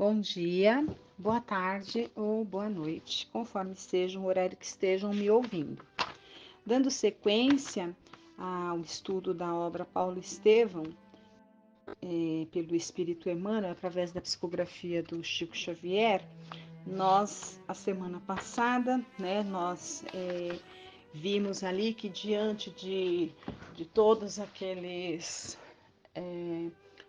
bom dia, boa tarde ou boa noite, conforme seja o horário que estejam me ouvindo. Dando sequência ao estudo da obra Paulo Estevão, pelo Espírito Emmanuel, através da psicografia do Chico Xavier, nós, a semana passada, nós vimos ali que diante de todos aqueles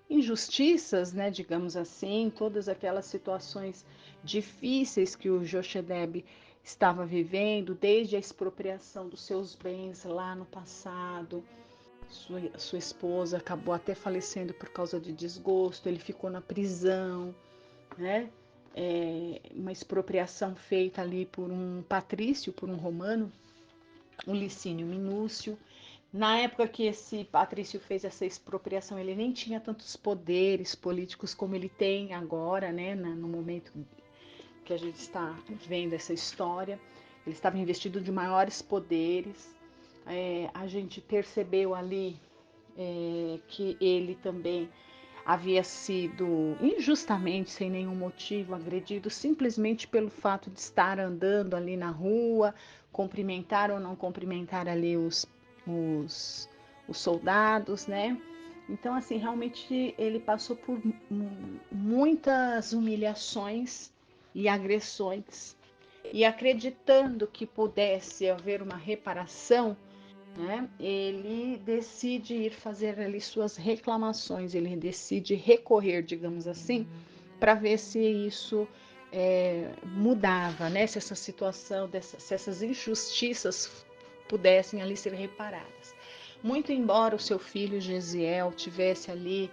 injustiças, digamos assim, todas aquelas situações difíceis que o Jochedeb estava vivendo, desde a expropriação dos seus bens lá no passado. Sua esposa acabou até falecendo por causa de desgosto, ele ficou na prisão, né? Uma expropriação feita ali por um patrício, por um romano, o Licínio Minúcio. Na época que esse patrício fez essa expropriação, ele nem tinha tantos poderes políticos como ele tem agora, no momento que a gente está vendo essa história. Ele estava investido de maiores poderes. A gente percebeu ali que ele também havia sido injustamente, sem nenhum motivo, agredido simplesmente pelo fato de estar andando ali na rua, cumprimentar ou não cumprimentar ali os soldados, né? Então, assim, realmente ele passou por muitas humilhações e agressões, e acreditando que pudesse haver uma reparação, ele decide ir fazer ali suas reclamações, ele decide recorrer, digamos assim, para ver se isso mudava, se essa situação, se essas injustiças pudessem ali ser reparadas. Muito embora o seu filho Gesiel tivesse ali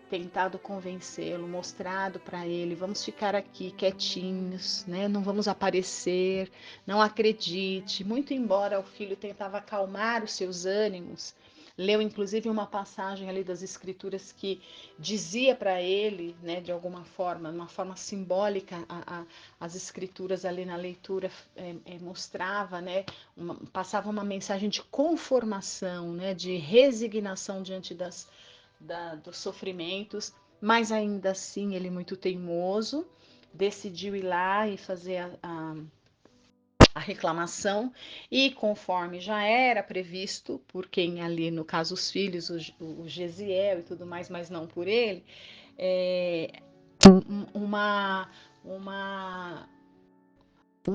tentado convencê-lo, mostrado para ele, vamos ficar aqui quietinhos, não vamos aparecer, não acredite. Muito embora o filho tentava acalmar os seus ânimos, leu inclusive uma passagem ali das escrituras que dizia para ele, de alguma forma, uma forma simbólica, as escrituras ali na leitura mostrava, passava uma mensagem de conformação, de resignação diante dos sofrimentos, mas ainda assim ele, muito teimoso, decidiu ir lá e fazer a reclamação, e conforme já era previsto por quem ali, no caso os filhos, o Gesiel e tudo mais, mas não por ele, uma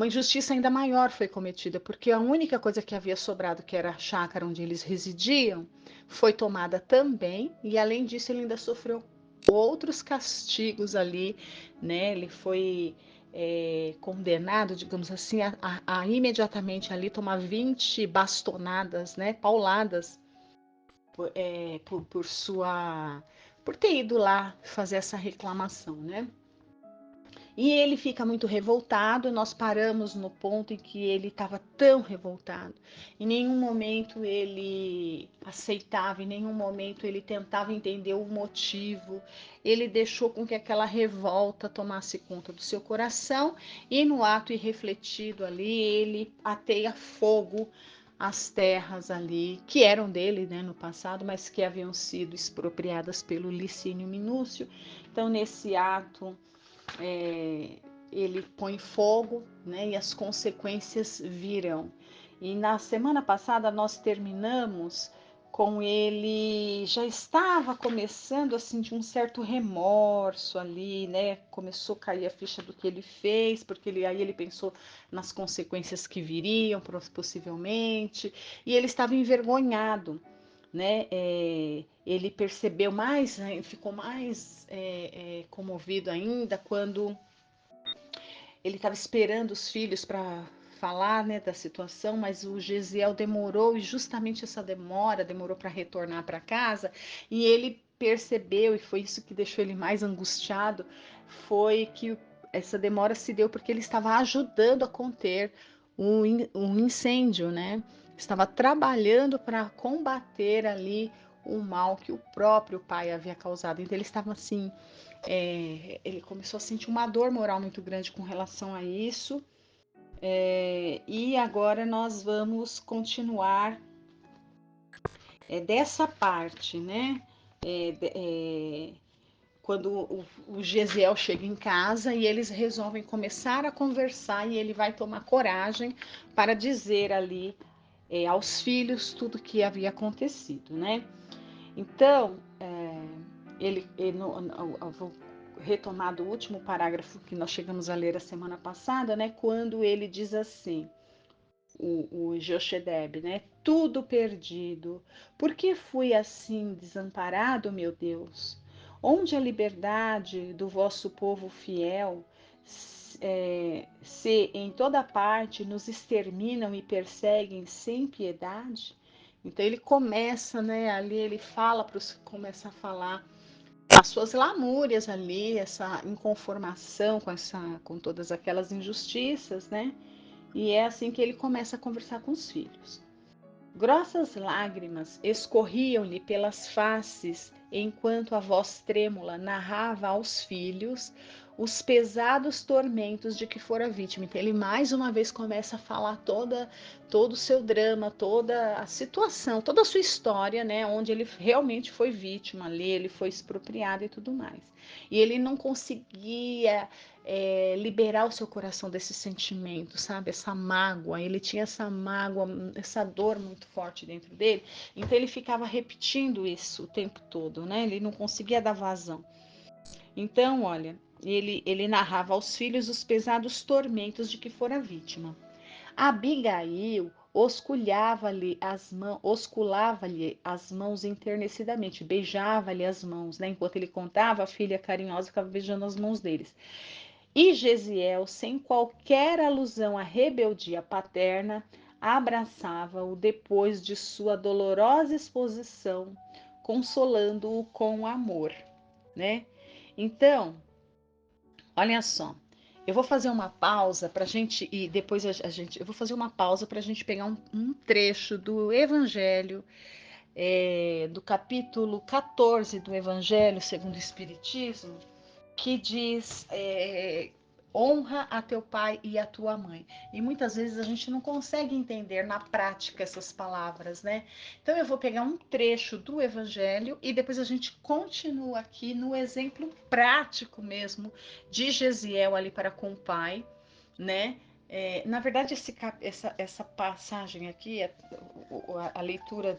injustiça ainda maior foi cometida, porque a única coisa que havia sobrado, que era a chácara onde eles residiam, foi tomada também, e além disso ele ainda sofreu outros castigos ali, Ele foi condenado, digamos assim, a imediatamente ali tomar 20 bastonadas, pauladas, por ter ido lá fazer essa reclamação, E ele fica muito revoltado. Nós paramos no ponto em que ele estava tão revoltado. Em nenhum momento ele aceitava, em nenhum momento ele tentava entender o motivo. Ele deixou com que aquela revolta tomasse conta do seu coração, e no ato irrefletido ali, ele ateia fogo às terras ali, que eram dele, no passado, mas que haviam sido expropriadas pelo Licínio Minúcio. Então, nesse ato, ele põe fogo, e as consequências virão. E na semana passada nós terminamos com ele já estava começando a sentir um certo remorso ali, Começou a cair a ficha do que ele fez, porque aí ele pensou nas consequências que viriam, possivelmente, e ele estava envergonhado, ele percebeu mais, ficou mais comovido ainda quando ele estava esperando os filhos para falar, da situação, mas o Gesiel demorou, e justamente essa demorou para retornar para casa, e ele percebeu, e foi isso que deixou ele mais angustiado, foi que essa demora se deu porque ele estava ajudando a conter um incêndio, Estava trabalhando para combater ali o mal que o próprio pai havia causado. Então ele estava assim, ele começou a sentir uma dor moral muito grande com relação a isso. E agora nós vamos continuar dessa parte, quando o Gesiel chega em casa e eles resolvem começar a conversar e ele vai tomar coragem para dizer ali aos filhos tudo que havia acontecido, né? Então, eu vou retomar do último parágrafo que nós chegamos a ler a semana passada, né? Quando ele diz assim, o Jochedeb, né? Tudo perdido. Por que fui assim desamparado, meu Deus? Onde a liberdade do vosso povo fiel, se em toda parte nos exterminam e perseguem sem piedade? Então ele começa, né? Ali ele começa a falar as suas lamúrias ali, essa inconformação com todas aquelas injustiças, né? E é assim que ele começa a conversar com os filhos. Grossas lágrimas escorriam-lhe pelas faces enquanto a voz trêmula narrava aos filhos os pesados tormentos de que fora vítima. Então ele mais uma vez começa a falar todo o seu drama, toda a situação, toda a sua história, né, onde ele realmente foi vítima ali, ele foi expropriado e tudo mais. E ele não conseguia liberar o seu coração desse sentimento, sabe? Essa mágoa. Ele tinha essa mágoa, essa dor muito forte dentro dele. Então ele ficava repetindo isso o tempo todo, né? Ele não conseguia dar vazão. Então, olha, ele narrava aos filhos os pesados tormentos de que fora vítima. Abigail osculava-lhe as mãos enternecidamente, beijava-lhe as mãos, né? Enquanto ele contava, a filha carinhosa ficava beijando as mãos deles. E Gesiel, sem qualquer alusão à rebeldia paterna, abraçava-o depois de sua dolorosa exposição, consolando-o com amor, né? Então, olha só, eu vou fazer uma pausa para a gente e depois eu vou fazer uma pausa para a gente pegar um trecho do Evangelho, do capítulo 14 do Evangelho segundo o Espiritismo, que diz honra a teu pai e a tua mãe. E muitas vezes a gente não consegue entender na prática essas palavras, né? Então eu vou pegar um trecho do Evangelho e depois a gente continua aqui no exemplo prático mesmo de Gesiel ali para com o pai, né? Na verdade, essa passagem aqui, a leitura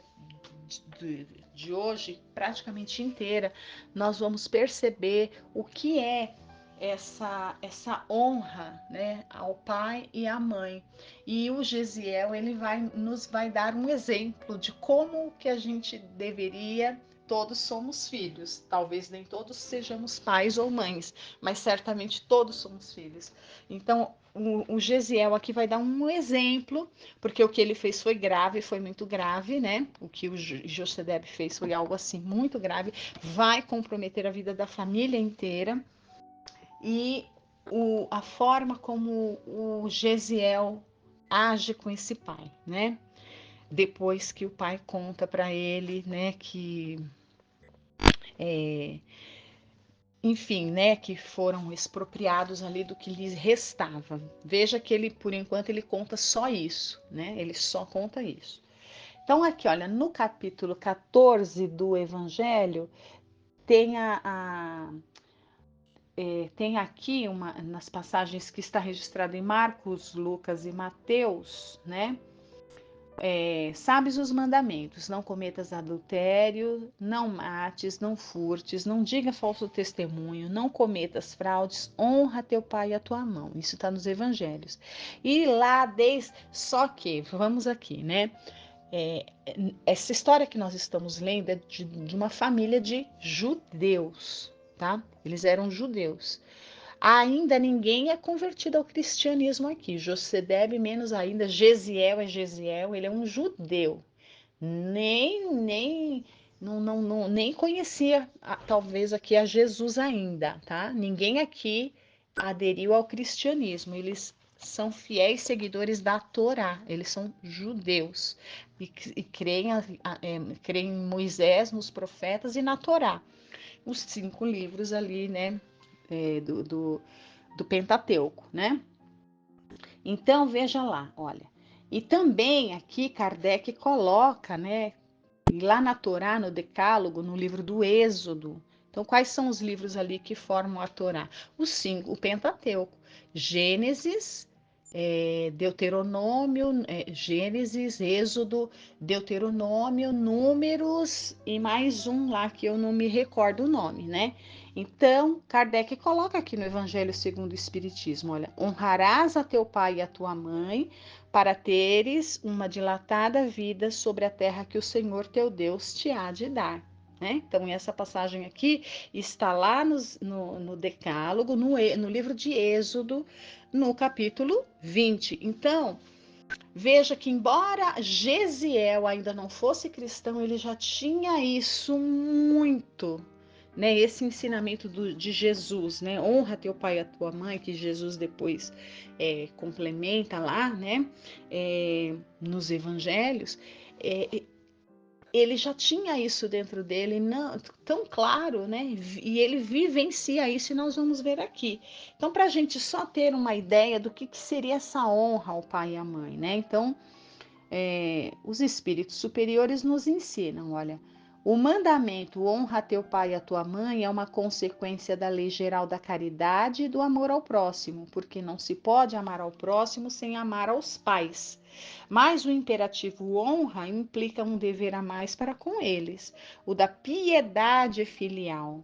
de hoje, praticamente inteira, nós vamos perceber o que é essa honra, né, ao pai e à mãe. E o Gesiel, ele nos vai dar um exemplo de como que a gente deveria. Todos somos filhos, talvez nem todos sejamos pais ou mães, mas certamente todos somos filhos. Então, o Gesiel aqui vai dar um exemplo, porque o que ele fez foi grave, foi muito grave, né? O que o Jochedeb fez foi algo assim muito grave, vai comprometer a vida da família inteira. E a forma como o Gesiel age com esse pai, né? Depois que o pai conta para ele, né, que enfim, né, que foram expropriados ali do que lhes restava. Veja que ele, por enquanto, ele conta só isso, né? Ele só conta isso. Então, aqui, olha, no capítulo 14 do Evangelho, tem tem aqui nas passagens que está registrado em Marcos, Lucas e Mateus, né? Sabes os mandamentos: não cometas adultério, não mates, não furtes, não diga falso testemunho, não cometas fraudes, honra teu pai e a tua mão. Isso está nos evangelhos. E lá, só que, vamos aqui, né? Essa história que nós estamos lendo é de uma família de judeus, tá? Eles eram judeus. Ainda ninguém é convertido ao cristianismo aqui. Josedebe, menos ainda. Gesiel é Gesiel, ele é um judeu. Nem, nem conhecia, talvez, aqui a Jesus ainda, tá? Ninguém aqui aderiu ao cristianismo. Eles são fiéis seguidores da Torá, eles são judeus e creem em Moisés, nos profetas e na Torá, os 5 livros ali, né? Do Pentateuco, né? Então, veja lá, olha. E também aqui Kardec coloca, né? Lá na Torá, no Decálogo, no livro do Êxodo, Então, quais são os livros ali que formam a Torá? Os cinco, o Pentateuco, Gênesis, Deuteronômio, Gênesis, Êxodo, Deuteronômio, Números e mais um lá que eu não me recordo o nome, né? Então, Kardec coloca aqui no Evangelho segundo o Espiritismo, olha, honrarás a teu pai e a tua mãe para teres uma dilatada vida sobre a terra que o Senhor teu Deus te há de dar. Né? Então, essa passagem aqui está lá no Decálogo, no livro de Êxodo, no capítulo 20. Então, veja que, embora Gesiel ainda não fosse cristão, ele já tinha isso muito, né? Esse ensinamento de Jesus, né? Honra teu pai e a tua mãe, que Jesus depois complementa lá, né? Nos evangelhos. Ele já tinha isso dentro dele, não, tão claro, né? E ele vivencia isso e nós vamos ver aqui. Então, para a gente só ter uma ideia do que seria essa honra ao pai e à mãe, né? Então, os espíritos superiores nos ensinam, olha, o mandamento honra teu pai e a tua mãe é uma consequência da lei geral da caridade e do amor ao próximo, porque não se pode amar ao próximo sem amar aos pais. Mas o imperativo honra implica um dever a mais para com eles, o da piedade filial.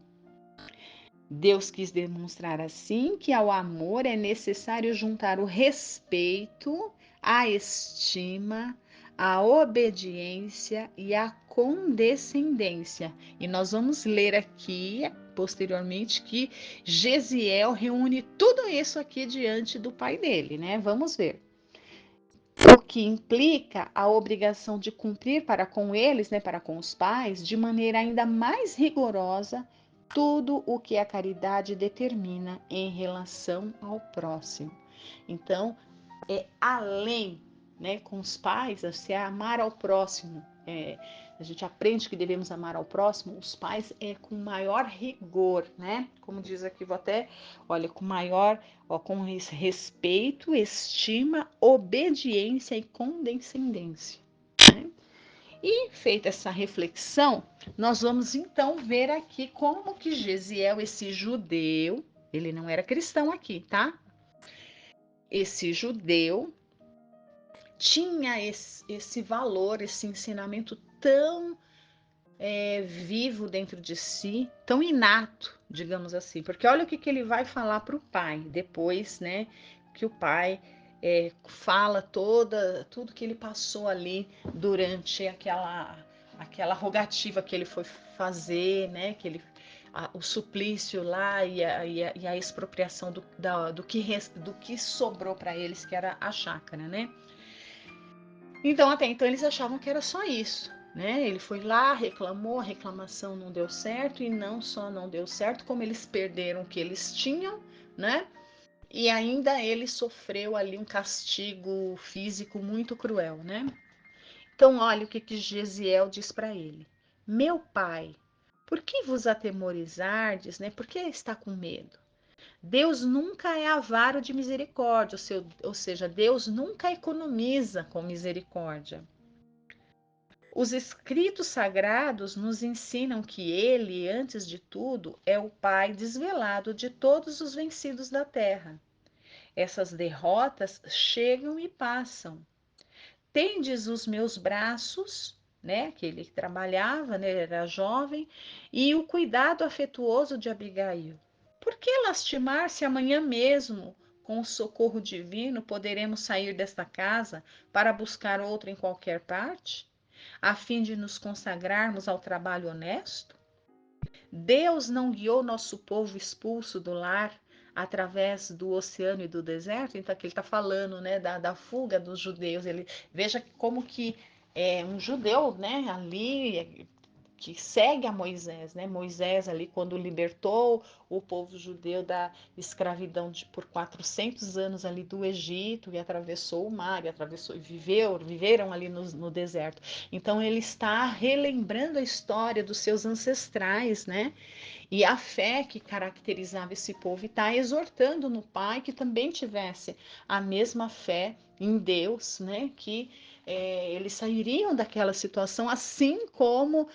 Deus quis demonstrar assim que ao amor é necessário juntar o respeito, a estima, a obediência e a condescendência. E nós vamos ler aqui posteriormente que Gesiel reúne tudo isso aqui diante do pai dele, né? Vamos ver. O que implica a obrigação de cumprir para com eles, né, para com os pais, de maneira ainda mais rigorosa, tudo o que a caridade determina em relação ao próximo. Então, além, né, com os pais, você amar ao próximo. A gente aprende que devemos amar ao próximo, os pais com maior rigor, né? Como diz aqui, vou até, olha, com maior, com respeito, estima, obediência e condescendência. Né? E feita essa reflexão, nós vamos então ver aqui como que Gesiel, esse judeu, ele não era cristão aqui, tá? Esse judeu tinha esse valor, esse ensinamento tão vivo dentro de si, tão inato, digamos assim. Porque olha o que ele vai falar para o pai depois, né? Que o pai fala tudo que ele passou ali durante aquela rogativa que ele foi fazer, né? O suplício lá e a expropriação do que sobrou para eles, que era a chácara, né? Então, até então, eles achavam que era só isso, né? Ele foi lá, reclamou, a reclamação não deu certo, e não só não deu certo, como eles perderam o que eles tinham, né? E ainda ele sofreu ali um castigo físico muito cruel, né? Então, olha o que Gesiel diz para ele: Meu pai, por que vos atemorizardes, né? Por que está com medo? Deus nunca é avaro de misericórdia, ou seja, Deus nunca economiza com misericórdia. Os escritos sagrados nos ensinam que ele, antes de tudo, é o Pai desvelado de todos os vencidos da terra. Essas derrotas chegam e passam. Tendes os meus braços, né, que ele trabalhava, né, ele era jovem, e o cuidado afetuoso de Abigail. Por que lastimar se amanhã mesmo, com o socorro divino, poderemos sair desta casa para buscar outra em qualquer parte, a fim de nos consagrarmos ao trabalho honesto? Deus não guiou nosso povo expulso do lar através do oceano e do deserto? Então, aqui ele está falando, né, da fuga dos judeus. Ele veja como que um judeu, né, ali que segue a Moisés, né? Moisés ali quando libertou o povo judeu da escravidão por 400 anos ali do Egito e atravessou o mar, viveram ali no deserto. Então ele está relembrando a história dos seus ancestrais, né? E a fé que caracterizava esse povo e está exortando no Pai que também tivesse a mesma fé em Deus, né? Que eles sairiam daquela situação, assim como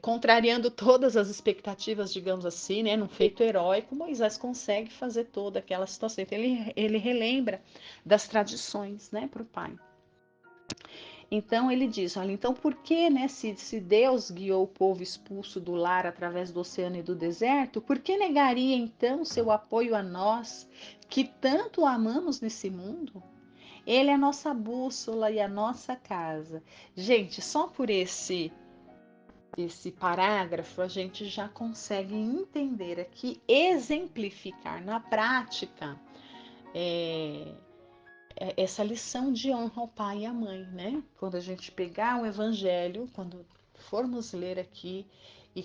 contrariando todas as expectativas, digamos assim, né, num feito heróico, Moisés consegue fazer toda aquela situação. Então, ele relembra das tradições, né, para o pai. Então ele diz, olha, então por que, né, se Deus guiou o povo expulso do lar através do oceano e do deserto, por que negaria então seu apoio a nós, que tanto amamos nesse mundo? Ele é a nossa bússola e a nossa casa. Gente, só por esse parágrafo a gente já consegue entender aqui, exemplificar na prática é, essa lição de honra ao pai e à mãe, né? Quando a gente pegar o evangelho, quando formos ler aqui e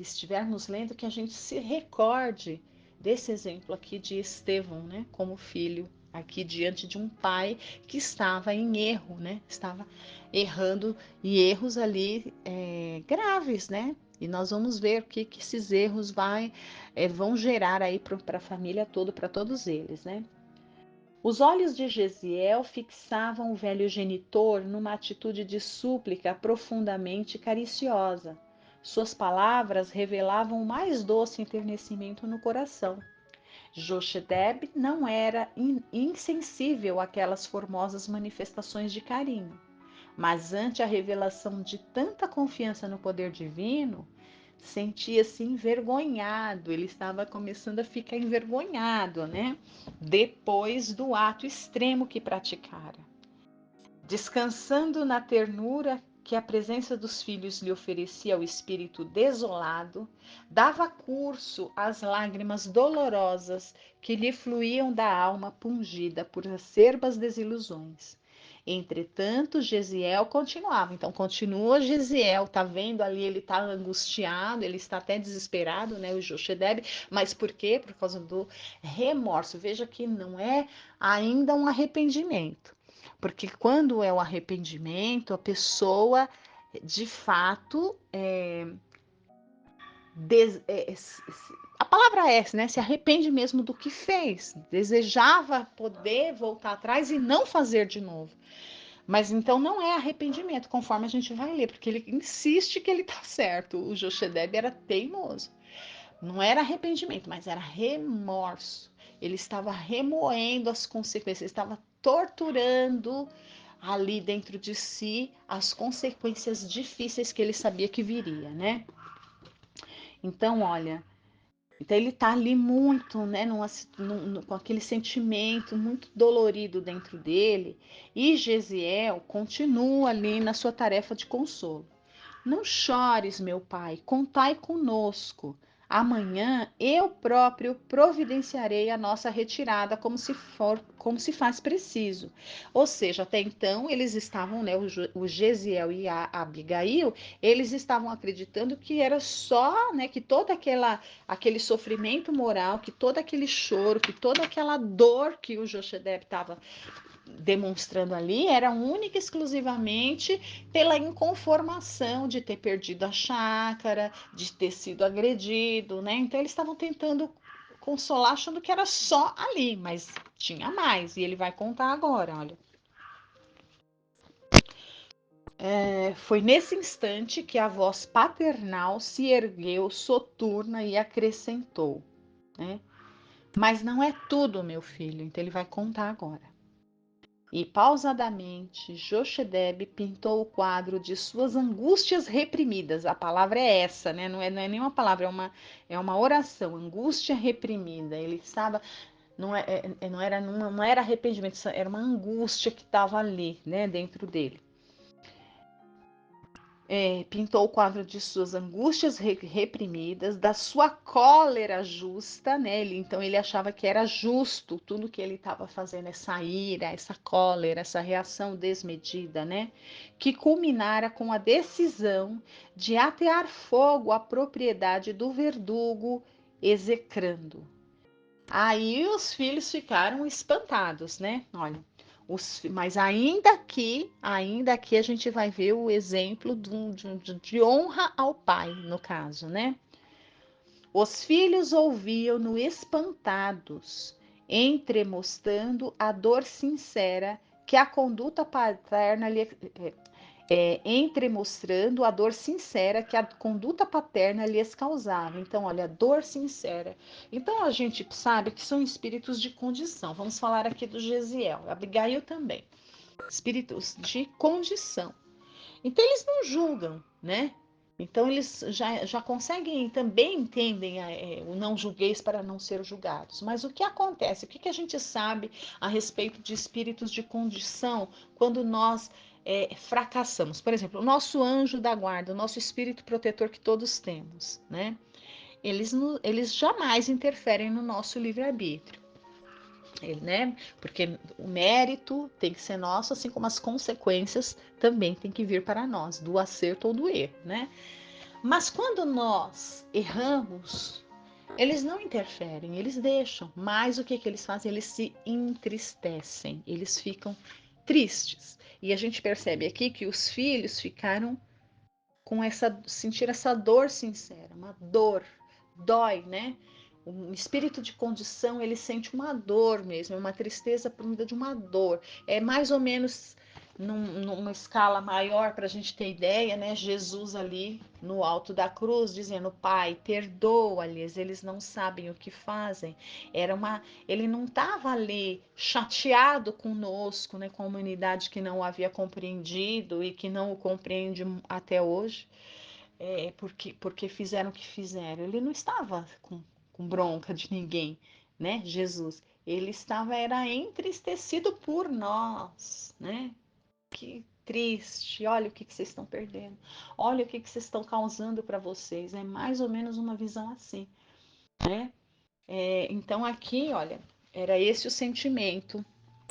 estivermos lendo, que a gente se recorde desse exemplo aqui de Estevão, né? Como filho, aqui diante de um pai que estava em erro, né? Estava errando e erros ali graves, né? E nós vamos ver o que esses erros vão gerar aí para a família toda, para todos eles, né? Os olhos de Gesiel fixavam o velho genitor numa atitude de súplica profundamente cariciosa. Suas palavras revelavam o mais doce enternecimento no coração. Jochedeb não era insensível àquelas formosas manifestações de carinho, mas ante a revelação de tanta confiança no poder divino, sentia-se envergonhado, ele estava começando a ficar envergonhado, né? Depois do ato extremo que praticara. Descansando na ternura que a presença dos filhos lhe oferecia ao espírito desolado, dava curso às lágrimas dolorosas que lhe fluíam da alma pungida por acerbas desilusões. Entretanto, Gesiel continuava. Então, continua Gesiel, tá vendo ali, ele tá angustiado, ele está até desesperado, né, o Jochedeb, mas por quê? Por causa do remorso. Veja que não é ainda um arrependimento, porque quando é o arrependimento, a pessoa, de fato, a palavra é essa, né? Se arrepende mesmo do que fez, desejava poder voltar atrás e não fazer de novo. Mas então não é arrependimento, conforme a gente vai ler, porque ele insiste que ele está certo. O Jochedeb era teimoso. Não era arrependimento, mas era remorso. Ele estava remoendo as consequências, ele estava torturando ali dentro de si as consequências difíceis que ele sabia que viria, né? Então, olha, então ele está ali muito, né, com aquele sentimento muito dolorido dentro dele, e Gesiel continua ali na sua tarefa de consolo. Não chores, meu pai, contai conosco. Amanhã eu próprio providenciarei a nossa retirada como se faz preciso. Ou seja, até então eles estavam, né, o Gesiel e a Abigail, eles estavam acreditando que era só, né, que aquele sofrimento moral, que todo aquele choro, que toda aquela dor que o Jochedeb estava demonstrando ali era única e exclusivamente pela inconformação de ter perdido a chácara, de ter sido agredido, né? Então eles estavam tentando consolar, achando que era só ali, mas tinha mais, e ele vai contar agora, olha. Foi nesse instante que a voz paternal se ergueu soturna e acrescentou, né? Mas não é tudo, meu filho, então ele vai contar agora. E pausadamente Jochedeb pintou o quadro de suas angústias reprimidas. A palavra é essa, né? Não é nenhuma palavra, é uma oração, angústia reprimida. Ele estava, não era arrependimento, era uma angústia que estava ali, né, dentro dele. Pintou o quadro de suas angústias reprimidas, da sua cólera justa, né? Então ele achava que era justo tudo que ele estava fazendo, essa ira, essa cólera, essa reação desmedida, né? Que culminara com a decisão de atear fogo à propriedade do verdugo, execrando. Aí os filhos ficaram espantados, né? Olha, mas ainda aqui a gente vai ver o exemplo de honra ao pai, no caso, né? Os filhos ouviam-no espantados, entremostrando a dor sincera que a conduta paterna entremostrando a dor sincera que a conduta paterna lhes causava. Então, olha, dor sincera. Então, a gente sabe que são espíritos de condição. Vamos falar aqui do Gesiel, Abigail também. Espíritos de condição. Então, eles não julgam, né? Então, eles já conseguem, também entendem o não julgueis para não ser julgados. Mas o que acontece? O que a gente sabe a respeito de espíritos de condição quando nós fracassamos? Por exemplo, o nosso anjo da guarda, o nosso espírito protetor que todos temos, né? Eles jamais interferem no nosso livre-arbítrio. Né? Porque o mérito tem que ser nosso, assim como as consequências também tem que vir para nós, do acerto ou do erro, né? Mas quando nós erramos, eles não interferem, eles deixam. Mas o que eles fazem? Eles se entristecem, eles ficam tristes. E a gente percebe aqui que os filhos ficaram com sentir essa dor sincera, uma dor, dói, né? Um espírito de condição, ele sente uma dor mesmo, uma tristeza por meio de uma dor. É mais ou menos numa escala maior, para a gente ter ideia, né? Jesus ali no alto da cruz, dizendo: Pai, perdoa-lhes, eles não sabem o que fazem. Ele não estava ali chateado conosco, né? Com a humanidade que não o havia compreendido e que não o compreende até hoje, porque fizeram o que fizeram. Ele não estava com bronca de ninguém, né? Jesus. Ele era entristecido por nós, né? Que triste, olha o que vocês estão perdendo, olha o que vocês estão causando para vocês. É mais ou menos uma visão assim, né? Então aqui, olha, era esse o sentimento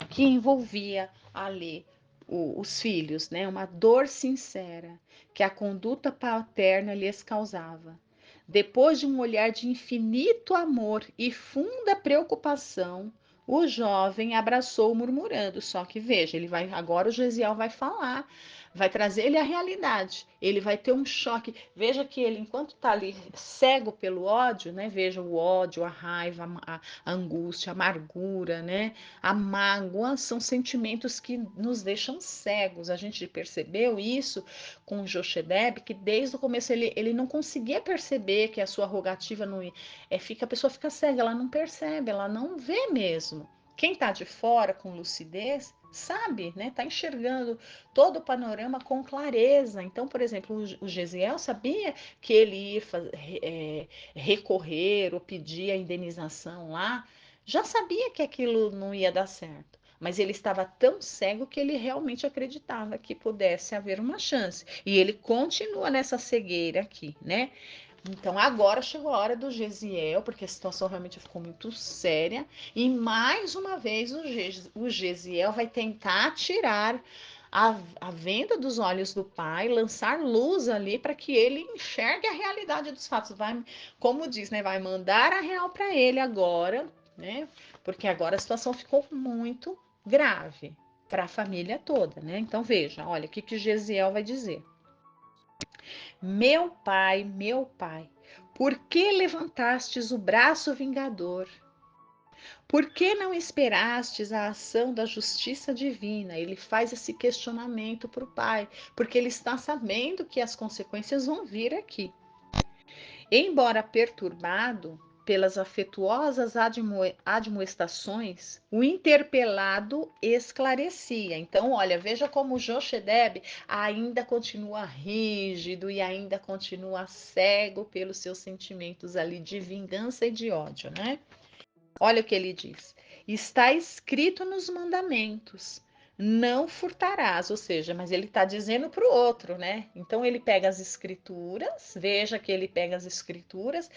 que envolvia ali os filhos, né? Uma dor sincera que a conduta paterna lhes causava. Depois de um olhar de infinito amor e funda preocupação, o jovem abraçou murmurando. Só que veja, agora o Gesiel vai falar, vai trazer ele à realidade. Ele vai ter um choque. Veja que ele, enquanto está ali cego pelo ódio, né? Veja o ódio, a raiva, a angústia, a amargura, né? A mágoa são sentimentos que nos deixam cegos. A gente percebeu isso com o Jochedeb, que desde o começo ele não conseguia perceber que a sua rogativa não a pessoa fica cega, ela não percebe, ela não vê mesmo. Quem está de fora com lucidez sabe, né? Tá enxergando todo o panorama com clareza. Então, por exemplo, o Gesiel sabia que ele ia recorrer ou pedir a indenização lá, já sabia que aquilo não ia dar certo, mas ele estava tão cego que ele realmente acreditava que pudesse haver uma chance. E ele continua nessa cegueira aqui, né? Então agora chegou a hora do Gesiel, porque a situação realmente ficou muito séria. E mais uma vez o Gesiel vai tentar tirar a venda dos olhos do pai, lançar luz ali para que ele enxergue a realidade dos fatos. Vai, como diz, né? Vai mandar a real para ele agora, né? Porque agora a situação ficou muito grave para a família toda, né? Então veja, olha o que Gesiel vai dizer. Meu pai, por que levantastes o braço vingador? Por que não esperastes a ação da justiça divina? Ele faz esse questionamento para o pai, porque ele está sabendo que as consequências vão vir aqui. Embora perturbado pelas afetuosas admoestações, o interpelado esclarecia. Então, olha, veja como Jochedeb ainda continua rígido e ainda continua cego pelos seus sentimentos ali de vingança e de ódio, né? Olha o que ele diz: está escrito nos mandamentos, não furtarás, ou seja, mas ele está dizendo para o outro, né? Então ele pega as escrituras, veja que ele pega as escrituras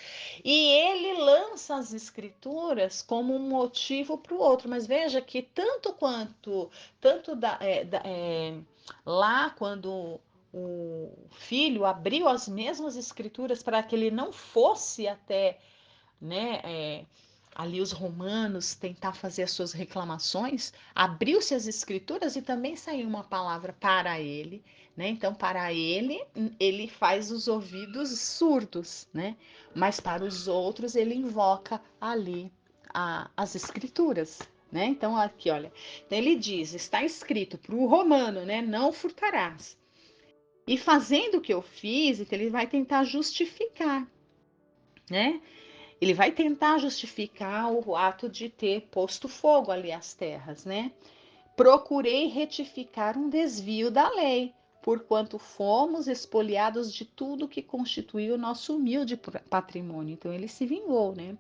e ele lança as escrituras como um motivo para o outro, mas veja que lá quando o filho abriu as mesmas escrituras para que ele não fosse até, né, ali os romanos tentar fazer as suas reclamações, abriu-se as escrituras e também saiu uma palavra para ele, né? Então, para ele, ele faz os ouvidos surdos, né? Mas para os outros, ele invoca ali as escrituras, né? Então, aqui, olha, então ele diz, está escrito para o romano, né? Não furtarás. E fazendo o que eu fiz, então ele vai tentar justificar, né? Ele vai tentar justificar o ato de ter posto fogo ali às terras, né? Procurei retificar um desvio da lei, porquanto fomos expoliados de tudo que constituía o nosso humilde patrimônio. Então ele se vingou, né?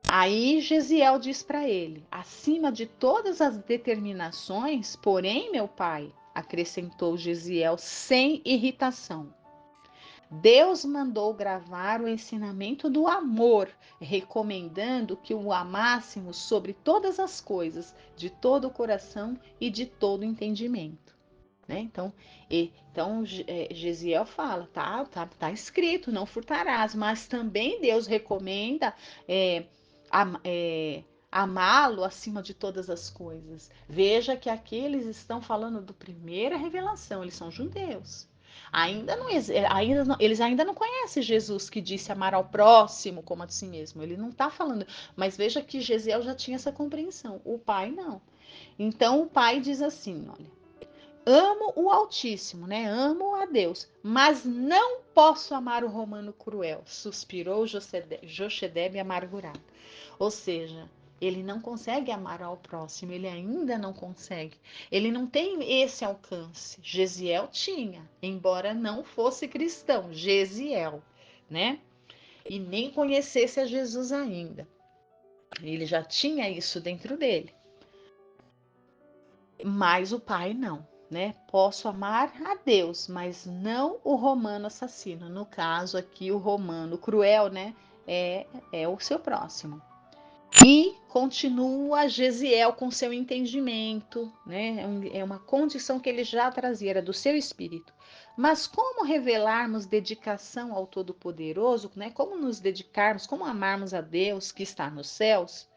Aí Gesiel diz para ele: acima de todas as determinações, porém, meu pai, acrescentou Gesiel sem irritação, Deus mandou gravar o ensinamento do amor, recomendando que o amássemos sobre todas as coisas, de todo o coração e de todo o entendimento. Né? Então Gesiel fala, tá escrito, não furtarás, mas também Deus recomenda é, amá-lo acima de todas as coisas. Veja que aqui eles estão falando do primeira revelação, eles são judeus. Eles ainda não conhecem Jesus que disse amar ao próximo como a si mesmo. Ele não está falando, mas veja que Gesiel já tinha essa compreensão, o pai não. Então o pai diz assim, olha, amo o Altíssimo, né? Amo a Deus, mas não posso amar o romano cruel, suspirou Jochedebe amargurado. Ou seja, ele não consegue amar ao próximo, ele ainda não consegue. Ele não tem esse alcance. Gesiel tinha, embora não fosse cristão, Gesiel, né? E nem conhecesse a Jesus ainda. Ele já tinha isso dentro dele. Mas o pai não, né? Posso amar a Deus, mas não o romano assassino. No caso aqui, o romano cruel, né? É o seu próximo. E continua Gesiel com seu entendimento, né? É uma condição que ele já trazia, era do seu espírito. Mas como revelarmos dedicação ao Todo-Poderoso, né? Como nos dedicarmos, como amarmos a Deus que está nos céus?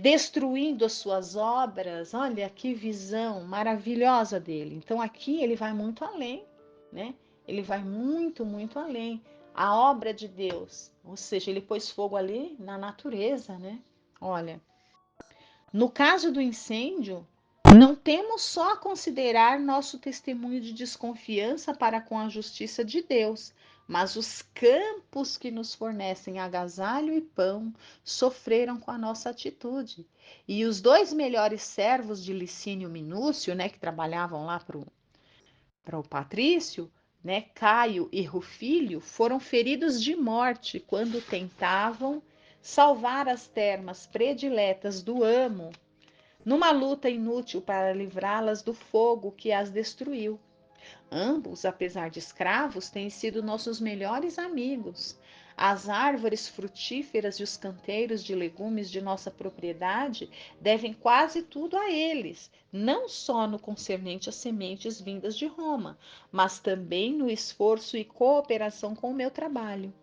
Destruindo as suas obras. Olha que visão maravilhosa dele. Então aqui ele vai muito além, né? Ele vai muito, muito além. A obra de Deus, ou seja, ele pôs fogo ali na natureza, né? Olha, no caso do incêndio, não temos só a considerar nosso testemunho de desconfiança para com a justiça de Deus, mas os campos que nos fornecem agasalho e pão sofreram com a nossa atitude. E os dois melhores servos de Licínio Minúcio, né, que trabalhavam lá para o Patrício, né, Caio e Rufílio, foram feridos de morte quando tentavam salvar as termas prediletas do amo numa luta inútil para livrá-las do fogo que as destruiu. Ambos, apesar de escravos, têm sido nossos melhores amigos. As árvores frutíferas e os canteiros de legumes de nossa propriedade devem quase tudo a eles, não só no concernente às sementes vindas de Roma, mas também no esforço e cooperação com o meu trabalho.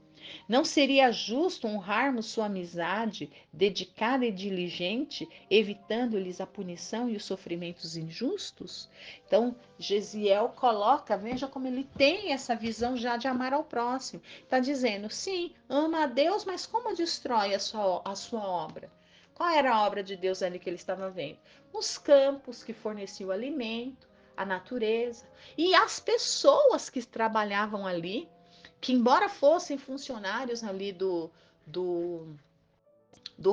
Não seria justo honrarmos sua amizade, dedicada e diligente, evitando-lhes a punição e os sofrimentos injustos? Então, Gesiel coloca, veja como ele tem essa visão já de amar ao próximo. Está dizendo, sim, ama a Deus, mas como destrói a sua obra? Qual era a obra de Deus ali que ele estava vendo? Os campos que forneciam alimento, a natureza e as pessoas que trabalhavam ali, que embora fossem funcionários ali do, do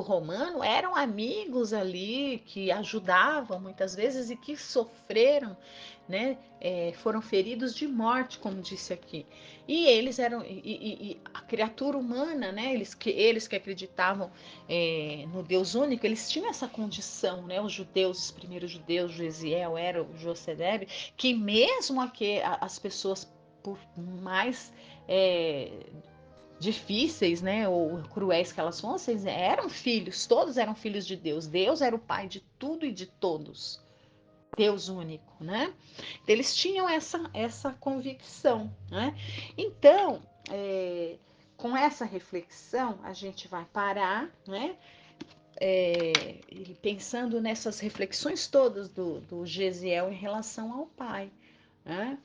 romano, eram amigos ali que ajudavam muitas vezes e que sofreram, né? Foram feridos de morte, como disse aqui. E eles eram e a criatura humana, né? Eles que acreditavam no Deus único, eles tinham essa condição, né? Os judeus, os primeiros judeus, Gesiel, era o Josedebe, que mesmo aqui as pessoas por mais difíceis, né, ou cruéis que elas fossem, eram filhos, todos eram filhos de Deus. Deus era o pai de tudo e de todos. Deus único, né? Eles tinham essa convicção, né? Então, com essa reflexão, a gente vai parar, né? Pensando nessas reflexões todas do Gesiel em relação ao pai, né?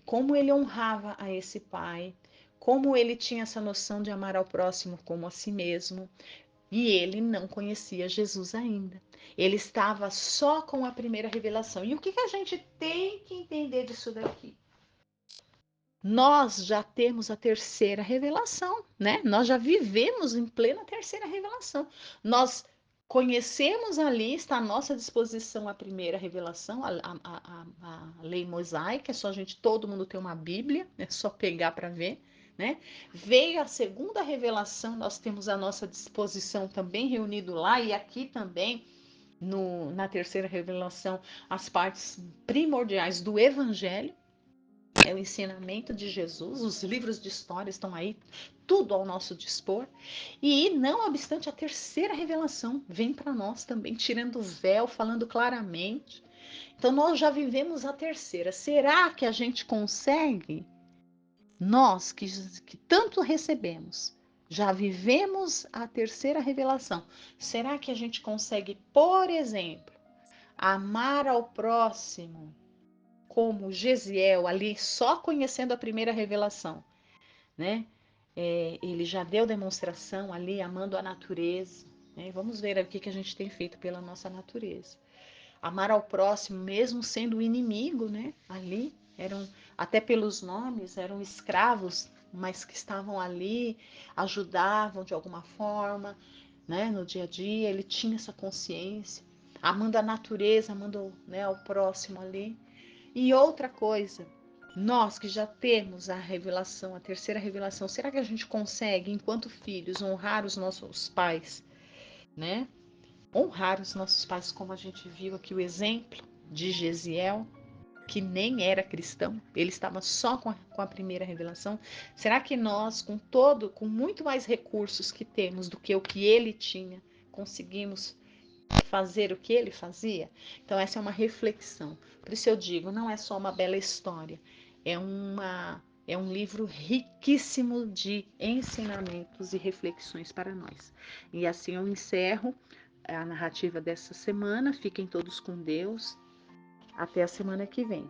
Como ele honrava a esse pai, como ele tinha essa noção de amar ao próximo como a si mesmo, e ele não conhecia Jesus ainda. Ele estava só com a primeira revelação. E o que a gente tem que entender disso daqui? Nós já temos a terceira revelação, né? Nós já vivemos em plena terceira revelação. Nós conhecemos ali, está à nossa disposição a primeira revelação, a lei mosaica, é só todo mundo ter uma Bíblia, é só pegar para ver, né? Veio a segunda revelação, nós temos à nossa disposição também reunido lá e aqui também na terceira revelação as partes primordiais do Evangelho. É o ensinamento de Jesus, os livros de história estão aí, tudo ao nosso dispor. E não obstante, a terceira revelação vem para nós também, tirando o véu, falando claramente. Então nós já vivemos a terceira. Será que a gente consegue, nós que tanto recebemos, já vivemos a terceira revelação, será que a gente consegue, por exemplo, amar ao próximo como Gesiel ali, só conhecendo a primeira revelação, né? Ele já deu demonstração ali, amando a natureza, né? Vamos ver o que a gente tem feito pela nossa natureza. Amar ao próximo, mesmo sendo o inimigo, né? Ali, até pelos nomes, eram escravos, mas que estavam ali, ajudavam de alguma forma, né? No dia a dia, ele tinha essa consciência, amando a natureza, amando, né, ao próximo ali. E outra coisa, nós que já temos a revelação, a terceira revelação, será que a gente consegue, enquanto filhos, honrar os nossos pais, né? Honrar os nossos pais, como a gente viu aqui o exemplo de Gesiel, que nem era cristão, ele estava só com a primeira revelação. Será que nós, com muito mais recursos que temos do que o que ele tinha, conseguimos fazer o que ele fazia? Então essa é uma reflexão. Por isso eu digo, não é só uma bela história, é um livro riquíssimo de ensinamentos e reflexões para nós. E assim eu encerro a narrativa dessa semana. Fiquem todos com Deus. Até a semana que vem.